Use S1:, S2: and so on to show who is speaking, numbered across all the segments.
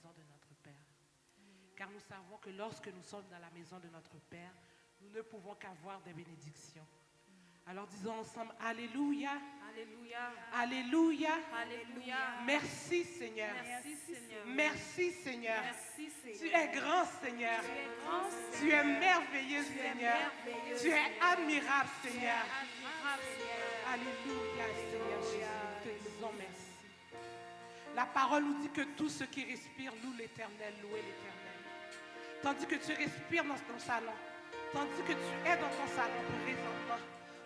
S1: maison de notre Père. Car nous savons que lorsque nous sommes dans la maison de notre Père, nous ne pouvons qu'avoir des bénédictions. Alors disons ensemble, Alléluia.
S2: Alléluia.
S1: Alléluia.
S2: Alléluia.
S1: Merci Seigneur.
S2: Merci Seigneur.
S1: Merci Seigneur.
S2: Merci Seigneur.
S1: Tu es grand Seigneur.
S2: Tu es grand Seigneur.
S1: Tu es merveilleux Seigneur.
S2: merveilleux,
S1: Tu es
S2: Seigneur.
S1: admirable Seigneur.
S2: Admirable Seigneur.
S1: Alléluia Seigneur Jésus. Nous te disons merci. La parole nous dit que tout ce qui respire loue l'Éternel, louez l'Éternel. Tandis que tu respires dans ton salon, tandis que tu es dans ton salon présentement,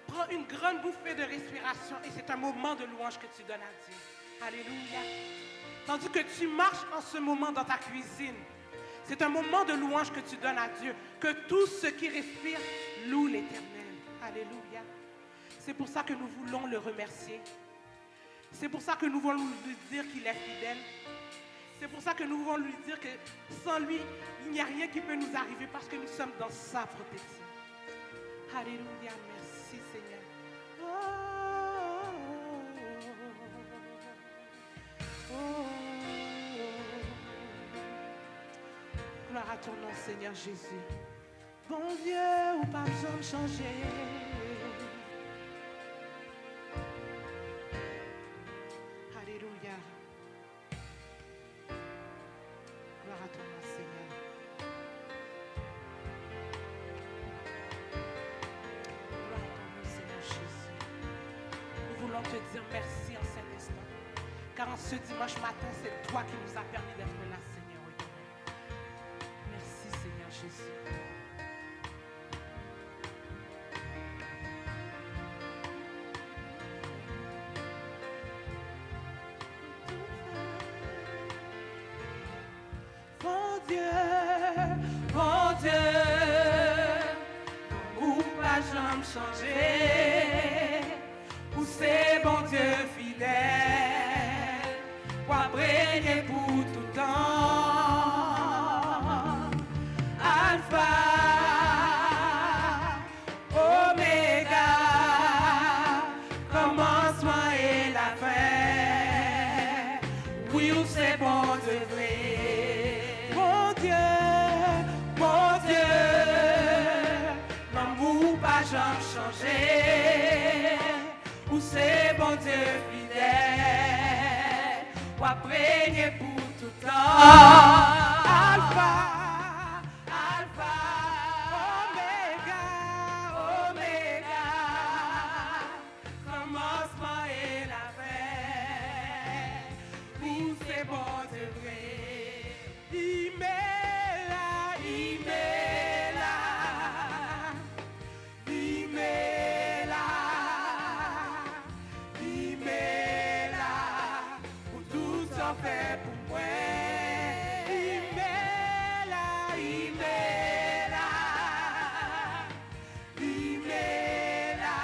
S1: prends une grande bouffée de respiration et c'est un moment de louange que tu donnes à Dieu. Alléluia. Tandis que tu marches en ce moment dans ta cuisine, c'est un moment de louange que tu donnes à Dieu. Que tout ce qui respire loue l'Éternel. Alléluia. C'est pour ça que nous voulons le remercier. C'est pour ça que nous voulons lui dire qu'il est fidèle. C'est pour ça que nous voulons lui dire que sans lui, il n'y a rien qui peut nous arriver parce que nous sommes dans sa protection. Alléluia, merci Seigneur. Oh, oh, oh. Gloire à ton nom Seigneur Jésus. Bon Dieu, ou pas besoin de changer. Alléluia. Gloire à ton nom, Seigneur. Gloire à ton nom, Seigneur Jésus. Nous voulons te dire merci en cet instant. Car en ce dimanche matin, c'est toi qui nous as permis d'être là, Seigneur. Merci, Seigneur Jésus. Bon Dieu, ou pas jamais changer, ou c'est bon Dieu fidèle, ou régner pour tout temps. Alpha, Oméga, commencement et la fin. Oui, ou c'est bon Dieu vrai. Jamais changer, ou c'est bon Dieu fidèle, ou régner pour tout temps. Alpha, Alpha, Oméga, Oméga, commencement et la fin, ou c'est bon Dieu vrai. Fait pour moi, il m'est là,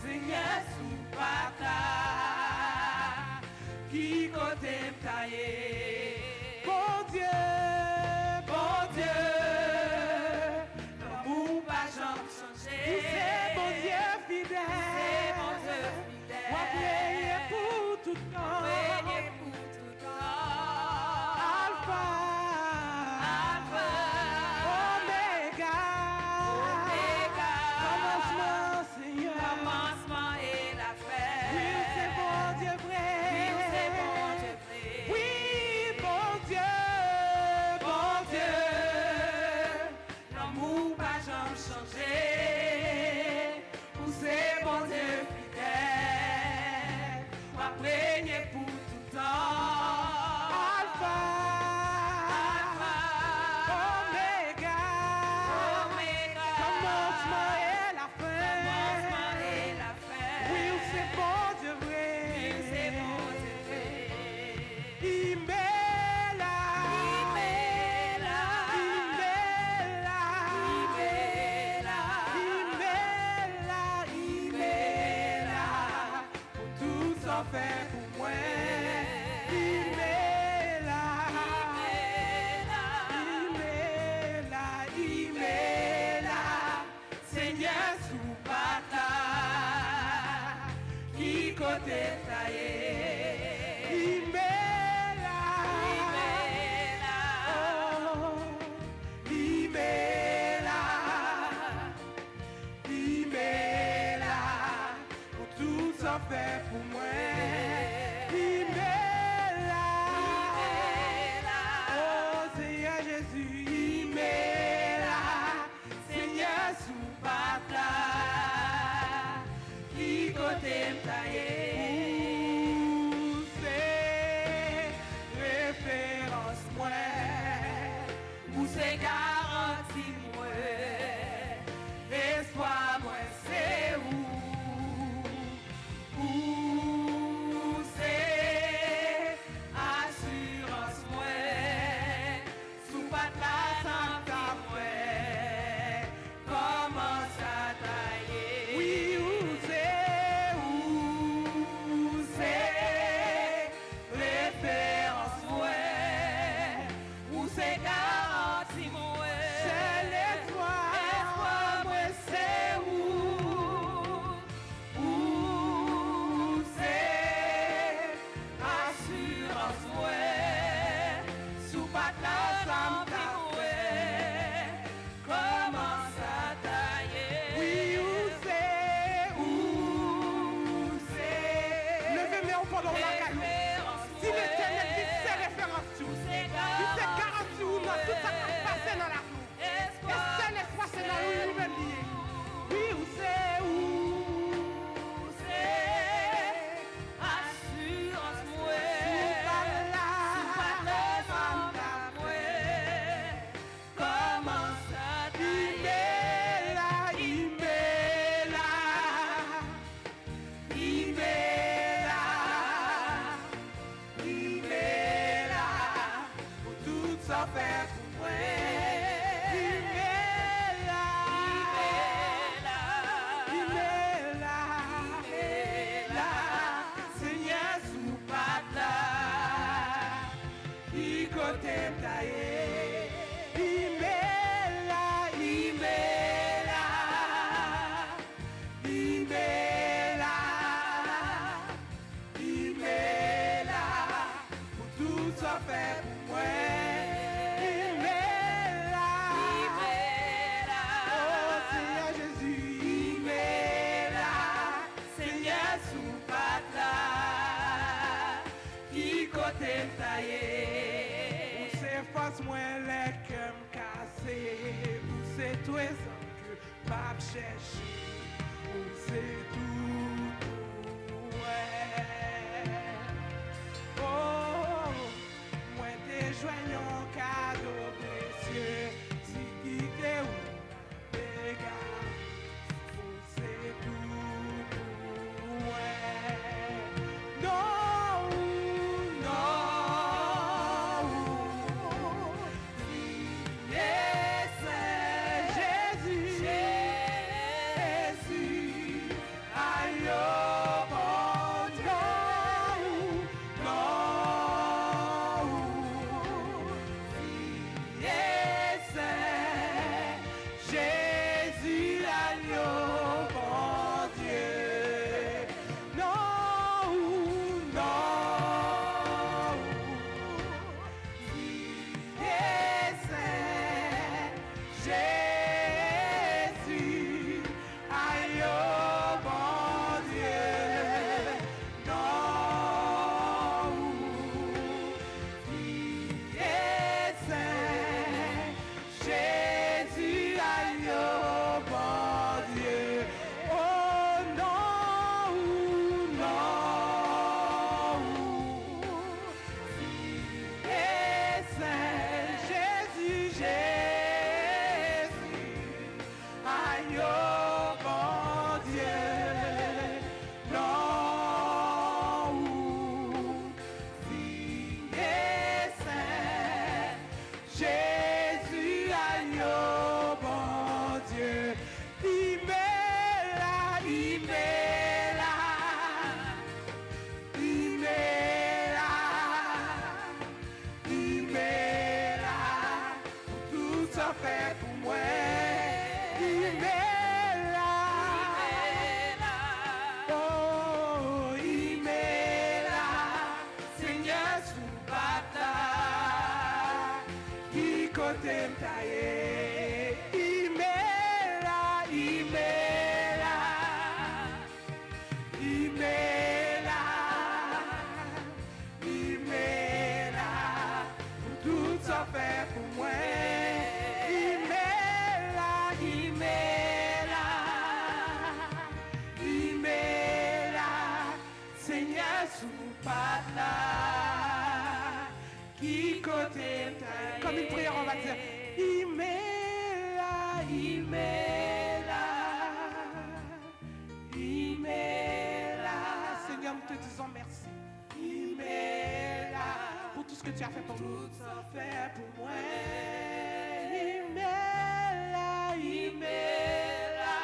S1: Seigneur sous pata, qui côté taillé, bon Dieu, l'amour pas jamais changé, c'est bon Dieu fidèle, on va prier pour tout le temps. Fait pour moi, il m'est là, Seigneur sous pata, qui côté taillé, il m'est là, Comme une prière, on va dire Imela, Imela, Imela. Seigneur, nous te disons merci. Imela, pour tout ce que tu as fait pour nous. Tout ça fait pour moi. Imela, Imela,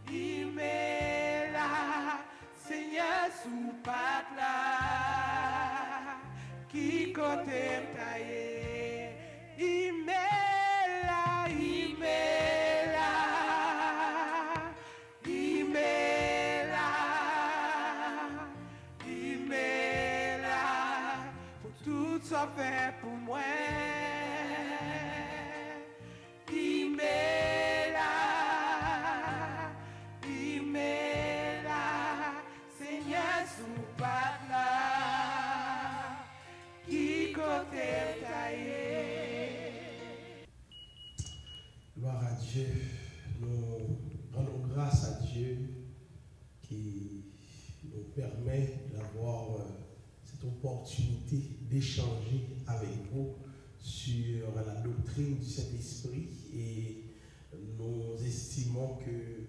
S1: Imela. Seigneur, sous patla. Qui côté m'taillé, Imela, Imela, Imela, Imela, pour tout tout ça fait pour moi. Il m'est là, Seigneur, sous pas là, qui côté taillé.
S3: Gloire à Dieu, nous rendons grâce à Dieu qui nous permet d'avoir cette opportunité d'échanger avec vous sur la doctrine du Saint-Esprit, et nous estimons que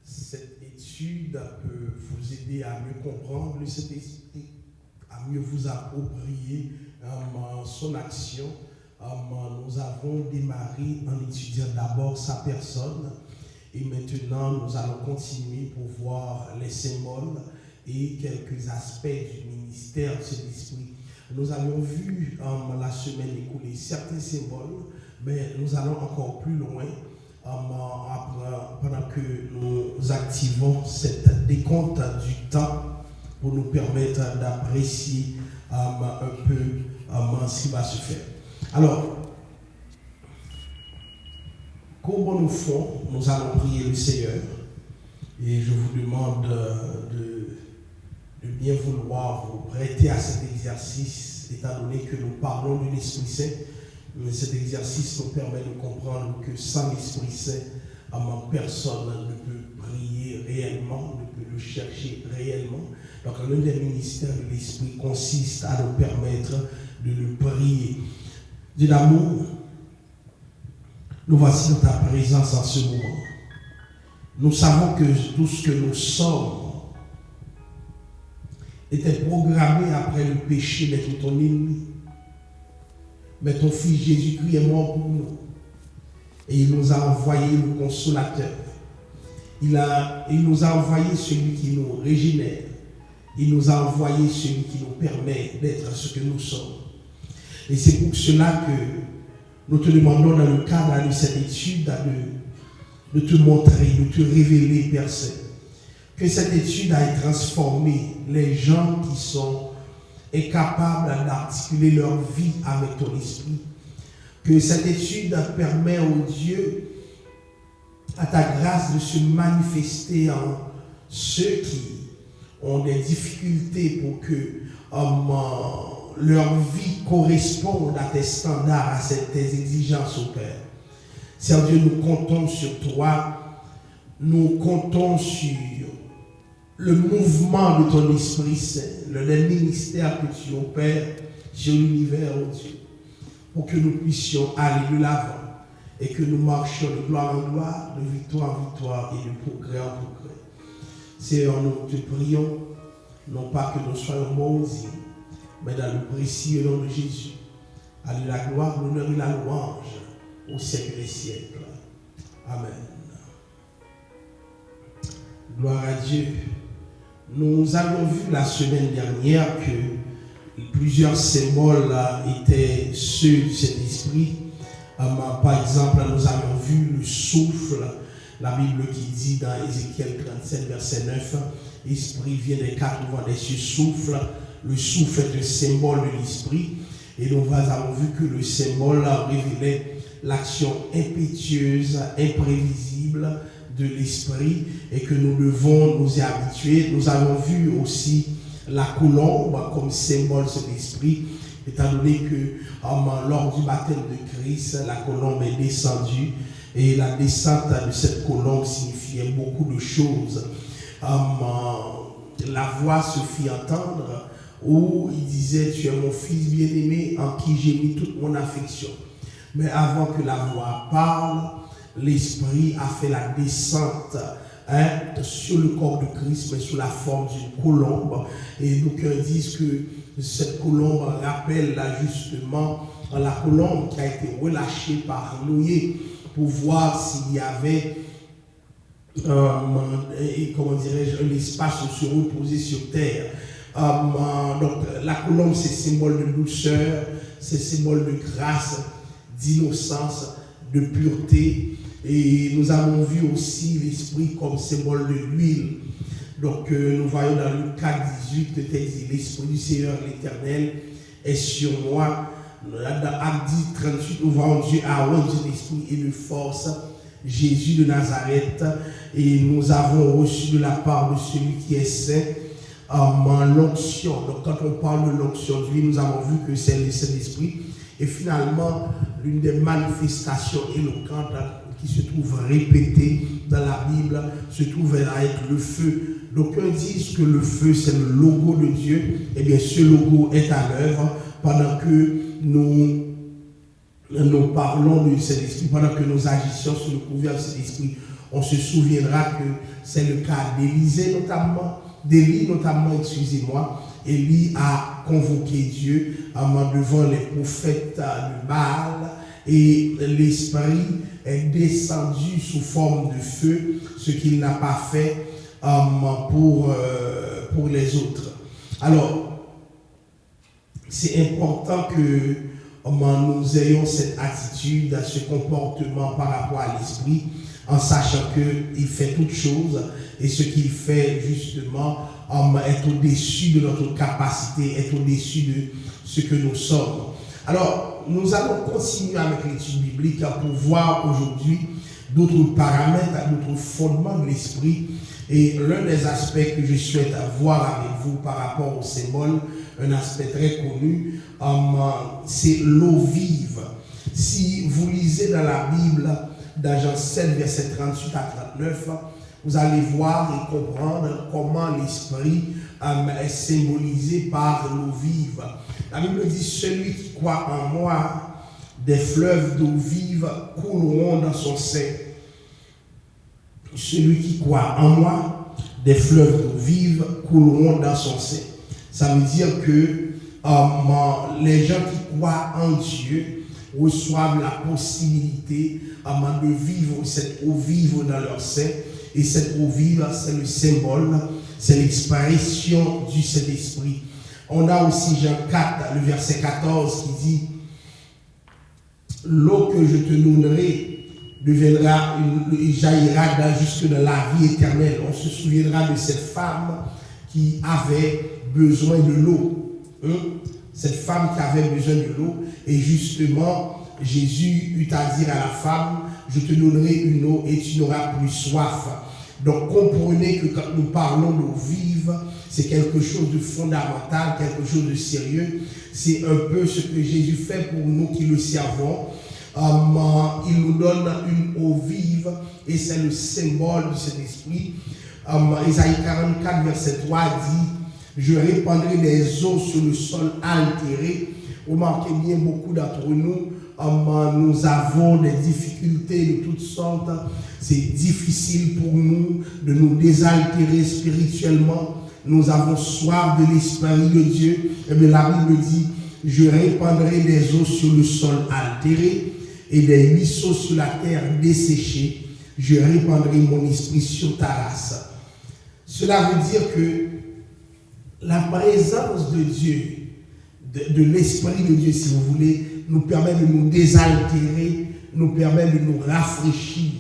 S3: cette étude peut vous aider à mieux comprendre le Saint-Esprit, à mieux vous approprier son action. Nous avons démarré en étudiant d'abord sa personne, et maintenant nous allons continuer pour voir les symboles et quelques aspects du ministère de cet esprit. Nous avons vu la semaine écoulée certains symboles, mais nous allons encore plus loin pendant que nous activons cette décompte du temps pour nous permettre d'apprécier un peu ce qui va se faire. Alors, comme nous font, nous allons prier le Seigneur, et je vous demande de bien vouloir vous prêter à cet exercice, étant donné que nous parlons de l'Esprit Saint. Mais cet exercice nous permet de comprendre que sans l'Esprit Saint, personne ne peut prier réellement, ne peut le chercher réellement. Donc l'un des ministères de l'Esprit consiste à nous permettre de le prier. Dieu d'amour, nous voici dans ta présence en ce moment. Nous savons que tout ce que nous sommes était programmé après le péché d'être ton ennemi. Mais ton Fils Jésus-Christ est mort pour nous. Et il nous a envoyé le consolateur. Il nous a envoyé celui qui nous régénère. Il nous a envoyé celui qui nous permet d'être ce que nous sommes. Et c'est pour cela que nous te demandons dans le cadre de cette étude de te montrer, de te révéler, Père Saint. Que cette étude aille transformer les gens qui sont incapables d'articuler leur vie avec ton esprit. Que cette étude permet au Dieu, à ta grâce, de se manifester en ceux qui ont des difficultés pour que leur vie corresponde à tes standards, à tes exigences, au Père. Seigneur Dieu, nous comptons sur toi, nous comptons sur le mouvement de ton Esprit Saint, le ministère que tu opères sur l'univers, oh Dieu, pour que nous puissions aller de l'avant et que nous marchions de gloire en gloire, de victoire en victoire et de progrès en progrès. Seigneur, nous te prions, non pas que nous soyons maudits, mais dans le précieux nom de Jésus. À lui la gloire, l'honneur et la louange au siècle des siècles. Amen. Gloire à Dieu. Nous avons vu la semaine dernière que plusieurs symboles étaient ceux de cet esprit. Par exemple, nous avons vu le souffle, la Bible qui dit dans Ézéchiel 37, verset 9, l'esprit vient des quatre vents des cieux, souffle. Le souffle est un symbole de l'esprit. Et nous avons vu que le symbole révélait l'action impétueuse, imprévisible de l'esprit, et que nous devons nous y habituer. Nous avons vu aussi la colombe comme symbole de l'esprit, étant donné que lors du baptême de Christ, la colombe est descendue, et la descente de cette colombe signifiait beaucoup de choses. La voix se fit entendre où il disait: tu es mon fils bien-aimé en qui j'ai mis toute mon affection. Mais avant que la voix parle, l'esprit a fait la descente sur le corps de Christ, mais sous la forme d'une colombe. Et donc ils disent que cette colombe rappelle là justement la colombe qui a été relâchée par Noé pour voir s'il y avait comment dirais-je, un espace où se reposer sur terre. Donc la colombe, c'est symbole de douceur, c'est symbole de grâce, d'innocence, de pureté. Et nous avons vu aussi l'esprit comme symbole de l'huile. Donc nous voyons dans Luc 4, 18 que dit: l'esprit du Seigneur l'Éternel est sur moi. Dans Acte 38, nous voyons Dieu a rendu l'esprit et de force, Jésus de Nazareth, et nous avons reçu de la part de celui qui est saint l'onction. Donc quand on parle de l'onction de lui, nous avons vu que c'est le Saint-Esprit. Et finalement, l'une des manifestations éloquentes qui se trouve répétée dans la Bible se trouve avec le feu. D'aucuns disent que le feu c'est le logo de Dieu. Eh bien ce logo est à l'œuvre pendant que nous parlons du Saint-Esprit, pendant que nous agissons sous le couvert du Saint-Esprit. On se souviendra que c'est le cas d'Élie notamment, excusez-moi. Élie a convoqué Dieu devant les prophètes de Baal et l'Esprit est descendu sous forme de feu, ce qu'il n'a pas fait pour les autres. Alors, c'est important que nous ayons cette attitude, ce comportement par rapport à l'Esprit, en sachant qu'il fait toutes choses et ce qu'il fait justement est au-dessus de notre capacité, est au-dessus de ce que nous sommes. Alors, nous allons continuer avec l'étude biblique pour voir aujourd'hui d'autres paramètres, d'autres fondements de l'esprit. Et l'un des aspects que je souhaite voir avec vous par rapport au symbole, un aspect très connu, c'est l'eau vive. Si vous lisez dans la Bible, dans Jean 7, verset 38 à 39, vous allez voir et comprendre comment l'esprit est symbolisé par l'eau vive. La Bible dit, celui qui croit en moi, des fleuves d'eau vive couleront dans son sein. Celui qui croit en moi, des fleuves d'eau vive couleront dans son sein. Ça veut dire que les gens qui croient en Dieu reçoivent la possibilité de vivre cette eau vive dans leur sein. Et cette eau vive, c'est le symbole, c'est l'expression du Saint-Esprit. On a aussi Jean 4, le verset 14 qui dit « L'eau que je te donnerai jaillira jusque dans la vie éternelle. » On se souviendra de cette femme qui avait besoin de l'eau. Cette femme qui avait besoin de l'eau. Et justement, Jésus eut à dire à la femme, je te donnerai une eau et tu n'auras plus soif. Donc comprenez que quand nous parlons d'eau vive, c'est quelque chose de fondamental, quelque chose de sérieux. C'est un peu ce que Jésus fait pour nous qui le servons. Il nous donne une eau vive et c'est le symbole du Saint-Esprit. Ésaïe 44, verset 3 dit, je répandrai des eaux sur le sol altéré. Remarquez bien, beaucoup d'entre nous, nous avons des difficultés de toutes sortes. C'est difficile pour nous de nous désaltérer spirituellement. Nous avons soif de l'Esprit de Dieu. Et bien la Bible dit, je répandrai des eaux sur le sol altéré et des ruisseaux sur la terre desséchée. Je répandrai mon esprit sur ta race. Cela veut dire que la présence de Dieu, de l'Esprit de Dieu, si vous voulez, nous permet de nous désaltérer, nous permet de nous rafraîchir.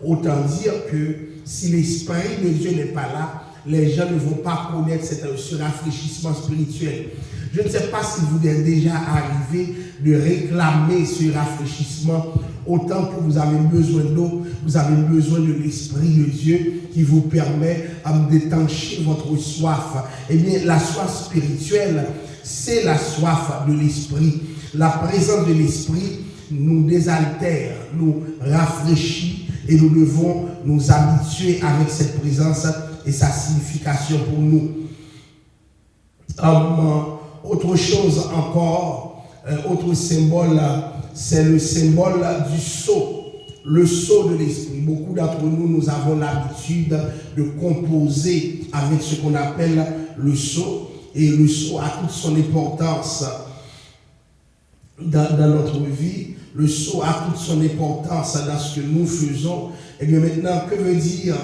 S3: Autant dire que si l'Esprit de Dieu n'est pas là, les gens ne vont pas connaître ce rafraîchissement spirituel. Je ne sais pas si vous êtes déjà arrivé de réclamer ce rafraîchissement. Autant que vous avez besoin d'eau, vous avez besoin de l'Esprit de Dieu qui vous permet d'étancher votre soif. Eh bien, la soif spirituelle, c'est la soif de l'Esprit. La présence de l'Esprit nous désaltère, nous rafraîchit et nous devons nous habituer avec cette présence et sa signification pour nous. Autre chose encore, autre symbole, c'est le symbole du sceau, le sceau de l'Esprit. Beaucoup d'entre nous, nous avons l'habitude de composer avec ce qu'on appelle le sceau, et le sceau a toute son importance dans notre vie. Le sceau a toute son importance dans ce que nous faisons. Et bien maintenant, que veut dire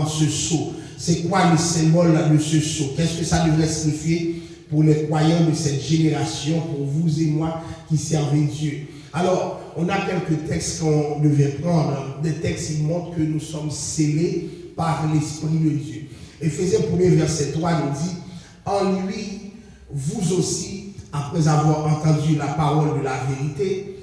S3: ce sceau? C'est quoi le symbole de ce sceau? Qu'est-ce que ça devrait signifier pour les croyants de cette génération, pour vous et moi qui servez Dieu? Alors, on a quelques textes qu'on devait prendre. Des textes qui montrent que nous sommes scellés par l'Esprit de Dieu. Éphésiens 1er verset 3 nous dit, en lui, vous aussi, après avoir entendu la parole de la vérité,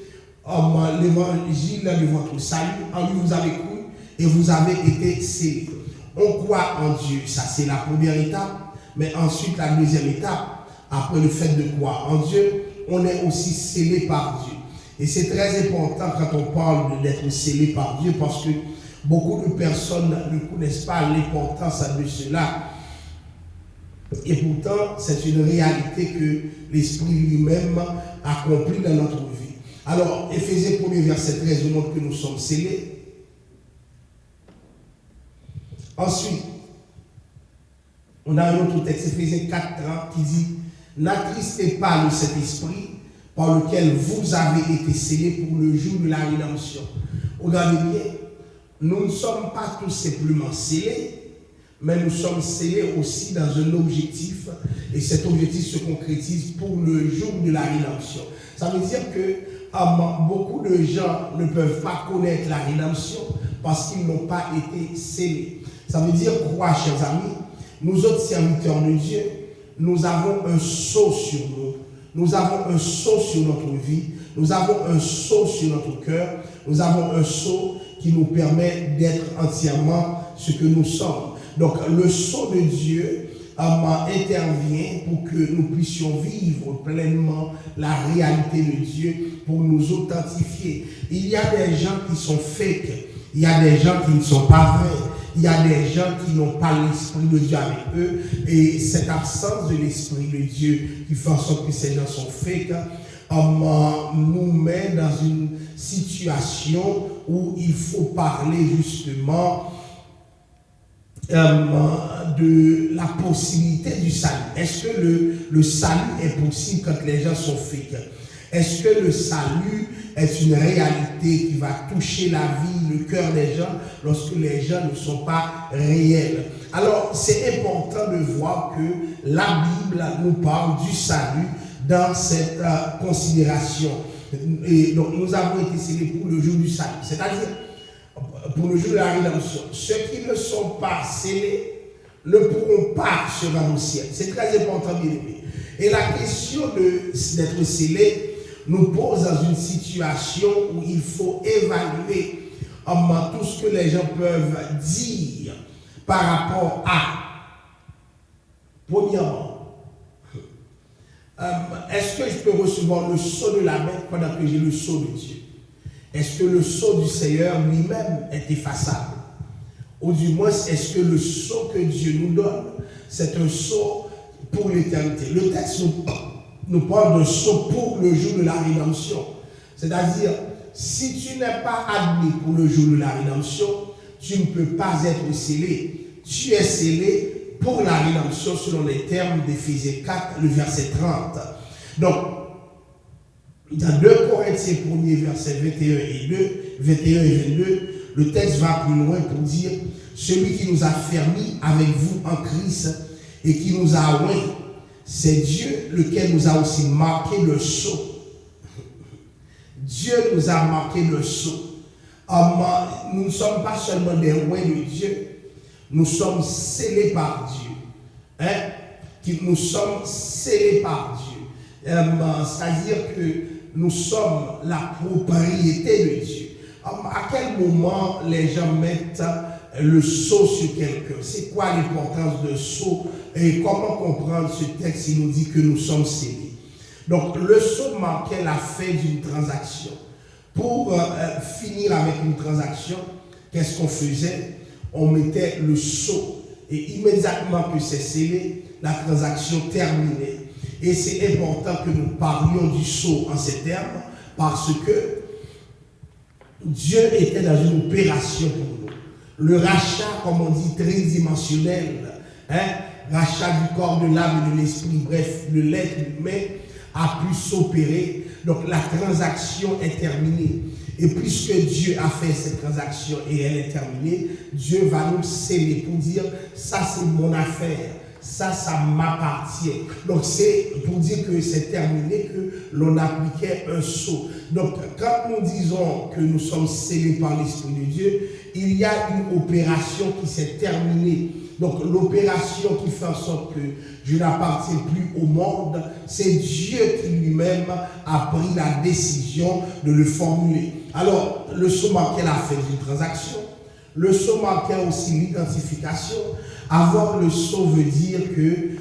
S3: l'évangile de votre salut, en lui vous avez cru et vous avez été scellés. On croit en Dieu, ça c'est la première étape, mais ensuite la deuxième étape, après le fait de croire en Dieu, on est aussi scellé par Dieu. Et c'est très important quand on parle d'être scellé par Dieu, parce que beaucoup de personnes ne connaissent pas l'importance de cela. Et pourtant, c'est une réalité que l'Esprit lui-même accomplit dans notre vie. Alors, Éphésiens 1er verset 13 nous montre que nous sommes scellés. Ensuite, on a un autre texte, Éphésiens 4:30, qui dit « N'attristez pas le Saint-Esprit, par lequel vous avez été scellés pour le jour de la rédemption. » Regardez bien, nous ne sommes pas tout simplement scellés, mais nous sommes scellés aussi dans un objectif, et cet objectif se concrétise pour le jour de la rédemption. Ça veut dire que beaucoup de gens ne peuvent pas connaître la rédemption parce qu'ils n'ont pas été scellés. Ça veut dire quoi, chers amis? Nous autres serviteurs de Dieu, nous avons un sceau sur nous. Nous avons un sceau sur notre vie. Nous avons un sceau sur notre cœur. Nous avons un sceau qui nous permet d'être entièrement ce que nous sommes. Donc, le sceau de Dieu intervient pour que nous puissions vivre pleinement la réalité de Dieu, pour nous authentifier. Il y a des gens qui sont fake. Il y a des gens qui ne sont pas vrais. Il y a des gens qui n'ont pas l'Esprit de Dieu avec eux, et cette absence de l'Esprit de Dieu qui fait en sorte que ces gens sont fake nous met dans une situation où il faut parler justement de la possibilité du salut. Est-ce que le salut est possible quand les gens sont fake? Est-ce que le salut est une réalité qui va toucher la vie, le cœur des gens lorsque les gens ne sont pas réels? Alors, c'est important de voir que la Bible nous parle du salut dans cette considération. Et donc, nous avons été scellés pour le jour du salut, c'est-à-dire pour le jour de la rédemption. Ceux qui ne sont pas scellés ne pourront pas se rendre au ciel. C'est très important, bien aimé. Et la question d'être scellé nous pose dans une situation où il faut évaluer tout ce que les gens peuvent dire par rapport à, premièrement, est-ce que je peux recevoir le sceau de la main pendant que j'ai le sceau de Dieu? Est-ce que le sceau du Seigneur lui-même est effaçable? Ou du moins, est-ce que le sceau que Dieu nous donne, c'est un sceau pour l'éternité? Le texte nous parle de sceau pour le jour de la rédemption. C'est-à-dire, si tu n'es pas admis pour le jour de la rédemption, tu ne peux pas être scellé. Tu es scellé pour la rédemption selon les termes d'Éphésiens 4, le verset 30. Donc, dans 2 Corinthiens 1er, verset 21 et 22, le texte va plus loin pour dire « Celui qui nous a fermis avec vous en Christ et qui nous a oint, c'est Dieu lequel nous a aussi marqué le sceau. » Dieu nous a marqué le sceau. Nous ne sommes pas seulement des oints de Dieu, nous sommes scellés par Dieu. Nous sommes scellés par Dieu. C'est-à-dire que nous sommes la propriété de Dieu. À quel moment les gens mettent le sceau sur quelqu'un? C'est quoi l'importance de sceau? Et comment comprendre ce texte? Il nous dit que nous sommes scellés. Donc le sceau marquait la fin d'une transaction. Pour finir avec une transaction, qu'est-ce qu'on faisait? On mettait le sceau. Et immédiatement que c'est scellé, la transaction terminée. Et c'est important que nous parlions du sceau en ces termes, parce que Dieu était dans une opération pour nous. Le rachat, comme on dit, tridimensionnel, rachat du corps, de l'âme et de l'esprit, bref, de l'être humain, a pu s'opérer. Donc la transaction est terminée. Et puisque Dieu a fait cette transaction et elle est terminée, Dieu va nous sceller pour dire, ça c'est mon affaire, ça m'appartient. Donc c'est pour dire que c'est terminé, que l'on appliquait un sceau. Donc quand nous disons que nous sommes scellés par l'Esprit de Dieu, il y a une opération qui s'est terminée. Donc l'opération qui fait en sorte que je n'appartiens plus au monde, c'est Dieu qui lui-même a pris la décision de le formuler. Alors le sceau marquait la fête d'une transaction. Le sceau marquait aussi l'identification. Avoir le sceau veut dire que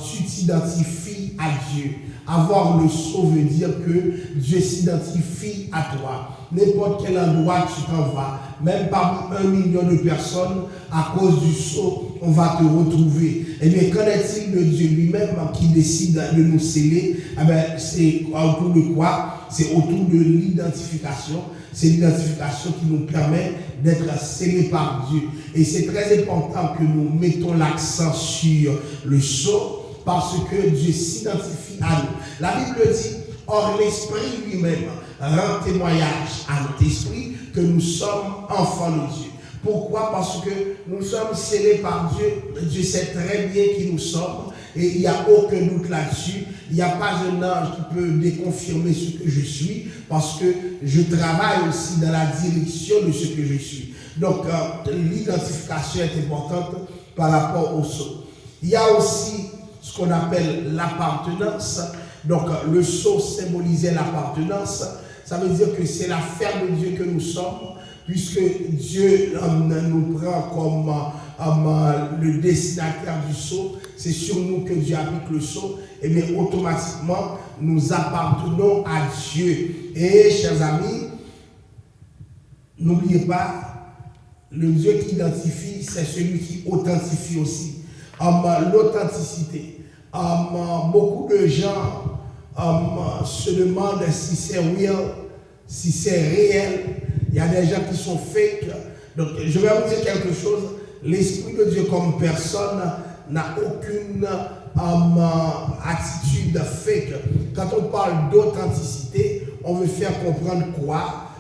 S3: tu t'identifies à Dieu. Avoir le sceau veut dire que Dieu s'identifie à toi. N'importe quel endroit tu t'en vas, même parmi 1 million de personnes, à cause du sceau, on va te retrouver. Eh bien, qu'en est-il de Dieu lui-même qui décide de nous sceller? Eh bien, c'est autour de quoi? C'est autour de l'identification. C'est l'identification qui nous permet d'être scellés par Dieu. Et c'est très important que nous mettons l'accent sur le sceau parce que Dieu s'identifie à nous. La Bible dit, or l'Esprit lui-même rend témoignage à notre esprit que nous sommes enfants de Dieu. Pourquoi? Parce que nous sommes scellés par Dieu. Dieu sait très bien qui nous sommes et il n'y a aucun doute là-dessus. Il n'y a pas un ange qui peut déconfirmer ce que je suis parce que je travaille aussi dans la direction de ce que je suis. Donc l'identification est importante par rapport au sceau. Il y a aussi ce qu'on appelle l'appartenance. Donc le sceau symbolisait l'appartenance. Ça veut dire que c'est l'affaire de Dieu que nous sommes, puisque Dieu nous prend comme le destinataire du sceau. C'est sur nous que Dieu applique le sceau. Et bien automatiquement, nous appartenons à Dieu. Et chers amis, n'oubliez pas, le Dieu qui identifie, c'est celui qui authentifie aussi. L'authenticité. Beaucoup de gens se demandent si c'est real, si c'est réel. Il y a des gens qui sont fake. Donc, je vais vous dire quelque chose. L'Esprit de Dieu comme personne n'a aucune attitude fake. Quand on parle d'authenticité, on veut faire comprendre quoi?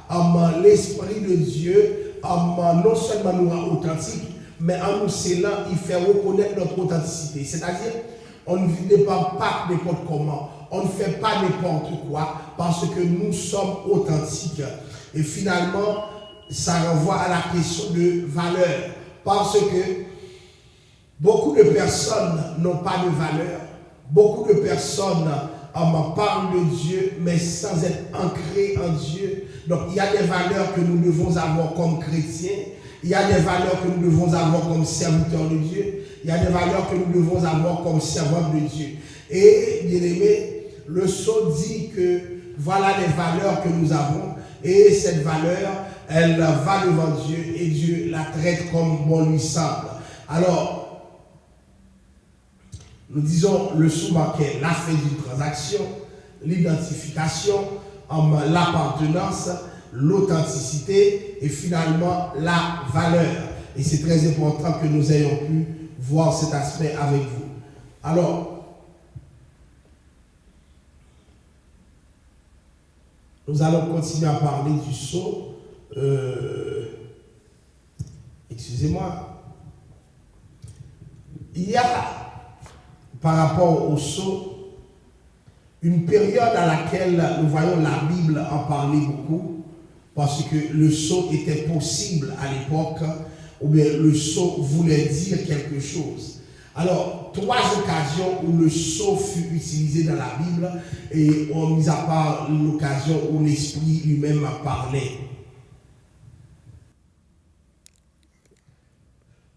S3: L'Esprit de Dieu non seulement nous rend authentiques, mais en nous scellant, il fait reconnaître notre authenticité. C'est-à-dire, on ne dépend pas n'importe comment. On ne fait pas n'importe quoi parce que nous sommes authentiques. Et finalement, ça renvoie à la question de valeur. Parce que beaucoup de personnes n'ont pas de valeur. Beaucoup de personnes parlent de Dieu, mais sans être ancrées en Dieu. Donc, il y a des valeurs que nous devons avoir comme chrétiens. Il y a des valeurs que nous devons avoir comme serviteurs de Dieu. Il y a des valeurs que nous devons avoir comme servants de Dieu. Et, bien aimé, le sceau dit que voilà les valeurs que nous avons. Et cette valeur, elle va devant Dieu et Dieu la traite comme bon lui semble. Alors, nous disons le sceau marquait la fin d'une transaction, l'identification, l'appartenance, l'authenticité et finalement la valeur. Et c'est très important que nous ayons pu voir cet aspect avec vous. Alors, nous allons continuer à parler du sceau. Excusez-moi. Il y a, par rapport au sceau, une période à laquelle nous voyons la Bible en parler beaucoup, parce que le sceau était possible à l'époque, ou bien le sceau voulait dire quelque chose. Alors, 3 occasions où le sceau fut utilisé dans la Bible, et mis à part l'occasion où l'Esprit lui-même parlait.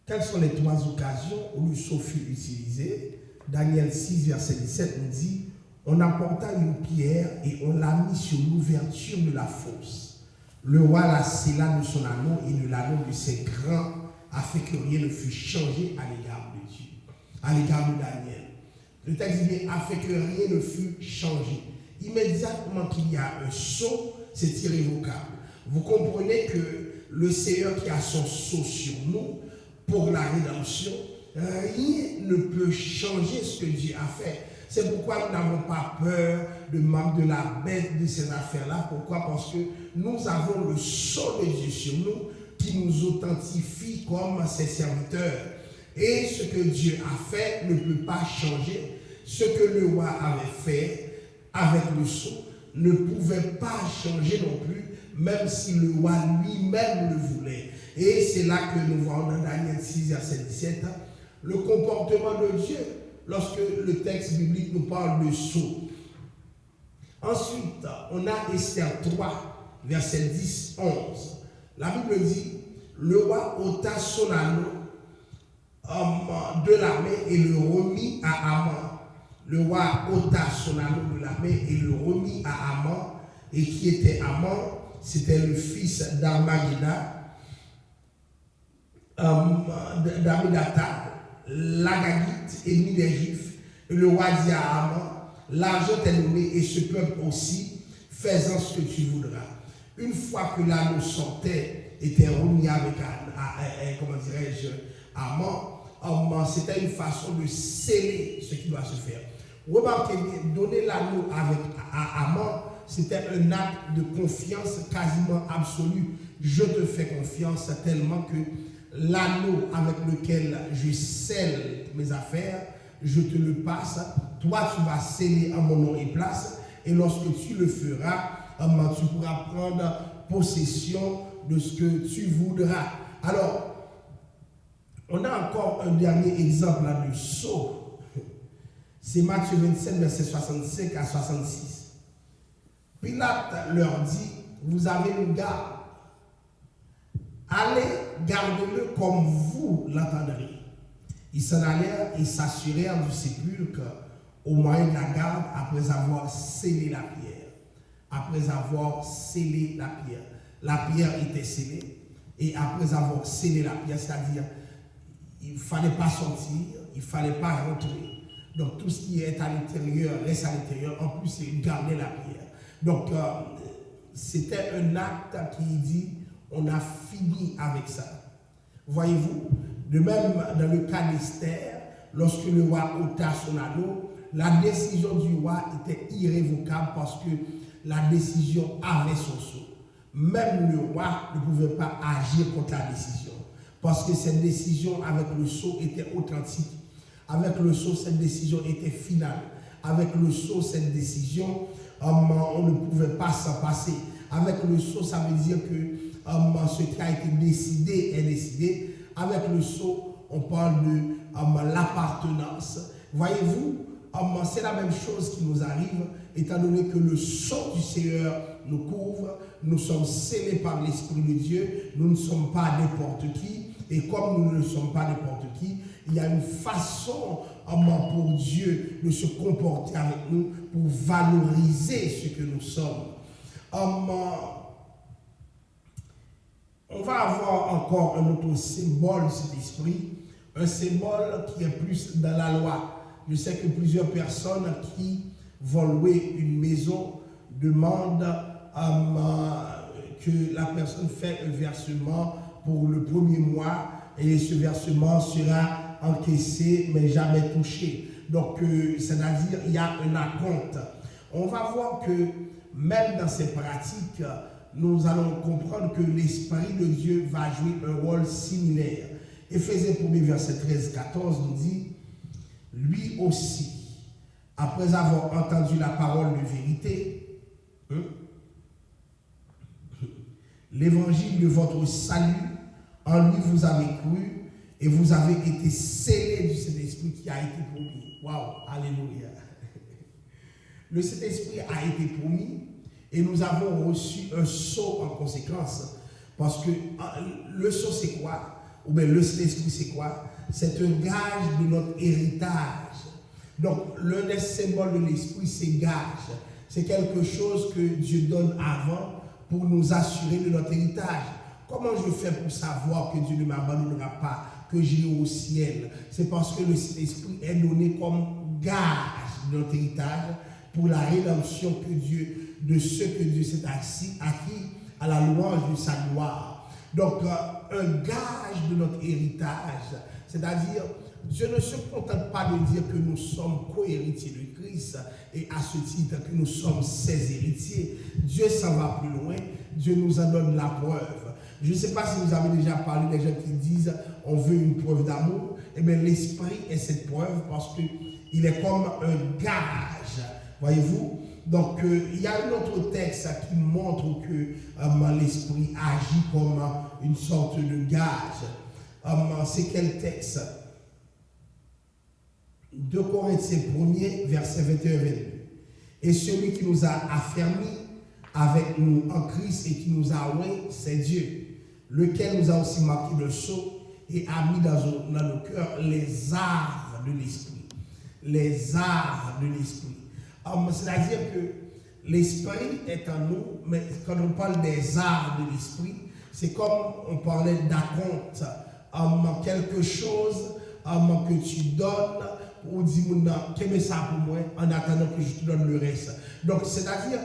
S3: Quelles sont les 3 occasions où le sceau fut utilisé? Daniel 6, verset 17 nous dit: on apporta une pierre et on l'a mis sur l'ouverture de la fosse. Le roi la scella de son anneau et de l'anneau de ses grands, afin que rien ne fût changé à l'égard de Dieu, à l'égard de Daniel. Le texte dit bien, afin que rien ne fût changé. Immédiatement qu'il y a un sceau, c'est irrévocable. Vous comprenez que le Seigneur qui a son sceau sur nous pour la rédemption, rien ne peut changer ce que Dieu a fait. C'est pourquoi nous n'avons pas peur de manque de la bête de ces affaires-là. Pourquoi? Parce que nous avons le sceau de Dieu sur nous qui nous authentifie comme ses serviteurs. Et ce que Dieu a fait ne peut pas changer. Ce que le roi avait fait avec le sceau ne pouvait pas changer non plus, même si le roi lui-même le voulait. Et c'est là que nous voyons dans Daniel 6, verset 17, le comportement de Dieu lorsque le texte biblique nous parle de sceau. Ensuite, on a Esther 3, verset 10, 11. La Bible dit, le roi ôta son anneau de la main et le remit à Haman. Le roi ôta son anneau de la main et le remit à Haman. Et qui était Haman? C'était le fils d'Armagida, d'Amidata, l'Agagite, ennemi des Juifs. Et le roi dit à Haman, l'argent est nommé et ce peuple aussi, fais-en ce que tu voudras. Une fois que l'anneau sortait, était remis avec, comment dirais-je, Haman, c'était une façon de sceller ce qui doit se faire. Remarquez bien, donner l'anneau à Haman, c'était un acte de confiance quasiment absolue. Je te fais confiance tellement que l'anneau avec lequel je scelle mes affaires, je te le passe. Toi, tu vas sceller en mon nom et place. Et lorsque tu le feras, tu pourras prendre possession de ce que tu voudras. Alors, on a encore un dernier exemple là de sceau. C'est Matthieu 27, verset 65 à 66. Pilate leur dit, vous avez une garde. Allez, gardez-le comme vous l'entendrez. Ils s'en allèrent et s'assurèrent du sépulcre au moyen de la garde après avoir scellé la pierre. Après avoir scellé la pierre. La pierre était scellée. Et après avoir scellé la pierre, c'est-à-dire, il ne fallait pas sortir, il ne fallait pas rentrer. Donc tout ce qui est à l'intérieur reste à l'intérieur. En plus, c'est garder la pierre. Donc, c'était un acte qui dit, on a fini avec ça. Voyez-vous, de même dans le cas d'Esther, lorsque le roi ôta son anneau, la décision du roi était irrévocable parce que la décision avait son sceau. Même le roi ne pouvait pas agir contre la décision parce que cette décision avec le sceau était authentique. Avec le sceau, cette décision était finale. Avec le sceau, cette décision, on ne pouvait pas s'en passer. Avec le sceau, ça veut dire que ce qui a été décidé est décidé. Avec le sceau, on parle de l'appartenance. Voyez-vous, c'est la même chose qui nous arrive, étant donné que le sceau du Seigneur nous couvre. Nous sommes scellés par l'Esprit de Dieu. Nous ne sommes pas n'importe qui. Et comme nous ne sommes pas n'importe qui, il y a une façon pour Dieu de se comporter avec nous pour valoriser ce que nous sommes. On va avoir encore un autre symbole de cet esprit, un symbole qui est plus dans la loi. Je sais que plusieurs personnes qui vont louer une maison demandent que la personne fait un versement pour le premier mois et ce versement sera encaissé mais jamais touché. Donc, c'est-à-dire il y a un acompte. On va voir que même dans ces pratiques, nous allons comprendre que l'Esprit de Dieu va jouer un rôle similaire. Éphésiens 1, verset 13-14 nous dit, lui aussi, après avoir entendu la parole de vérité, l'évangile de votre salut, en lui vous avez cru et vous avez été scellés du Saint-Esprit qui a été promis. Waouh, alléluia. Le Saint-Esprit a été promis et nous avons reçu un sceau en conséquence. Parce que le sceau c'est quoi? Ou bien le Saint-Esprit c'est quoi? C'est un gage de notre héritage. Donc l'un des symboles de l'Esprit c'est gage. C'est quelque chose que Dieu donne avant pour nous assurer de notre héritage. Comment je fais pour savoir que Dieu ne m'abandonnera pas, que j'irai au ciel? C'est parce que le Saint-Esprit est donné comme gage de notre héritage pour la rédemption de ce que Dieu s'est acquis à la louange de sa gloire. Donc, un gage de notre héritage, c'est-à-dire, Dieu ne se contente pas de dire que nous sommes co-héritiers de Christ et à ce titre que nous sommes ses héritiers. Dieu s'en va plus loin, Dieu nous en donne la preuve. Je ne sais pas si vous avez déjà parlé des gens qui disent on veut une preuve d'amour. eh bien, l'esprit est cette preuve parce qu'il est comme un gage, voyez-vous. Donc, il y a un autre texte qui montre que l'esprit agit comme une sorte de gage. C'est quel texte? 2 Corinthiens 1er, verset 21-22. Et celui qui nous a affermis avec nous en Christ et qui nous a oint, c'est Dieu, lequel nous a aussi marqué de sceau et a mis dans nos cœurs les arts de l'esprit. Les arts de l'esprit. C'est-à-dire que l'esprit est en nous, mais quand on parle des arts de l'esprit, c'est comme on parlait d'acompte, quelque chose que tu donnes pour dire, qu'est-ce ça pour moi, en attendant que je te donne le reste. Donc, c'est-à-dire,